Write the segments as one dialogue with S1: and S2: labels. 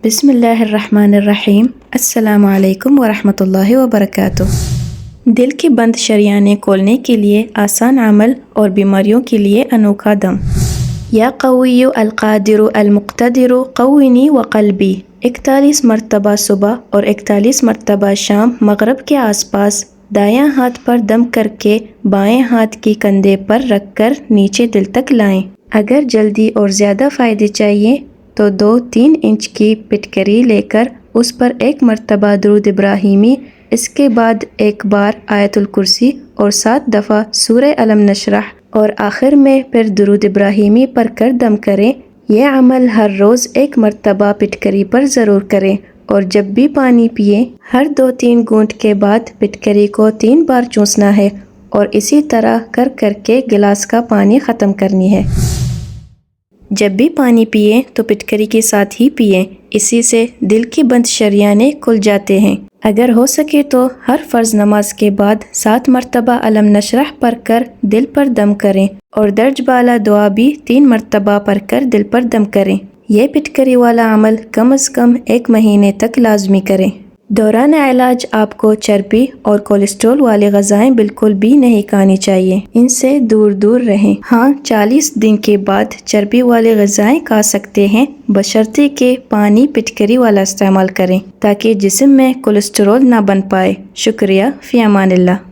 S1: بسم اللہ الرحمن الرحیم۔ السلام علیکم ورحمۃ اللہ وبرکاتہ۔ دل کی بند شریانیں کھولنے کے لیے آسان عمل اور بیماریوں کے لیے انوکھا دم۔ یا قوی القادر المقتدر قوینی وقلبی، 41 مرتبہ صبح اور 41 مرتبہ شام مغرب کے آس پاس دایاں ہاتھ پر دم کر کے بائیں ہاتھ کی کندھے پر رکھ کر نیچے دل تک لائیں۔ اگر جلدی اور زیادہ فائدے چاہیے تو 2-3 انچ کی پٹکری لے کر اس پر 1 مرتبہ درود ابراہیمی، اس کے بعد 1 بار آیت الکرسی اور 7 دفعہ سورہ الم نشرح اور آخر میں پھر درود ابراہیمی پڑھ کر دم کریں۔ یہ عمل ہر روز 1 مرتبہ پٹکری پر ضرور کریں، اور جب بھی پانی پئیں ہر 2-3 گھونٹ کے بعد پٹکری کو 3 بار چوسنا ہے، اور اسی طرح کر کر کے گلاس کا پانی ختم کرنی ہے۔ جب بھی پانی پئیں تو پٹکری کے ساتھ ہی پئیں، اسی سے دل کی بند شریانے کھل جاتے ہیں۔ اگر ہو سکے تو ہر فرض نماز کے بعد 7 مرتبہ الم نشرح پڑھ کر دل پر دم کریں، اور درج بالا دعا بھی 3 مرتبہ پڑھ کر دل پر دم کریں۔ یہ پٹکری والا عمل کم از کم 1 مہینے تک لازمی کریں۔ دوران علاج آپ کو چربی اور کولیسٹرول والی غذائیں بالکل بھی نہیں کھانی چاہیے، ان سے دور دور رہیں۔ ہاں، 40 دن کے بعد چربی والی غذائیں کھا سکتے ہیں، بشرطے کہ پانی پٹکری والا استعمال کریں تاکہ جسم میں کولیسٹرول نہ بن پائے۔ شکریہ، فی امان اللہ۔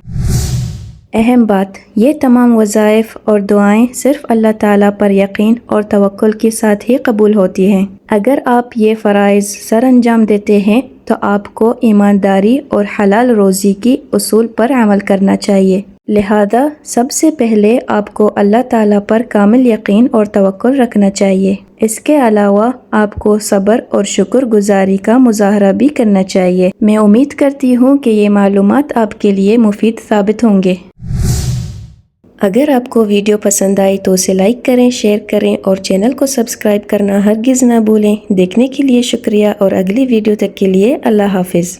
S1: اہم بات، یہ تمام وظائف اور دعائیں صرف اللہ تعالیٰ پر یقین اور توکل کے ساتھ ہی قبول ہوتی ہیں۔ اگر آپ یہ فرائض سر انجام دیتے ہیں تو آپ کو ایمانداری اور حلال روزی کی اصول پر عمل کرنا چاہیے، لہذا سب سے پہلے آپ کو اللہ تعالیٰ پر کامل یقین اور توکل رکھنا چاہیے۔ اس کے علاوہ آپ کو صبر اور شکر گزاری کا مظاہرہ بھی کرنا چاہیے۔ میں امید کرتی ہوں کہ یہ معلومات آپ کے لیے مفید ثابت ہوں گے۔ اگر آپ کو ویڈیو پسند آئی تو اسے لائک کریں، شیئر کریں اور چینل کو سبسکرائب کرنا ہرگز نہ بھولیں۔ دیکھنے کے لیے شکریہ، اور اگلی ویڈیو تک کے لیے اللہ حافظ۔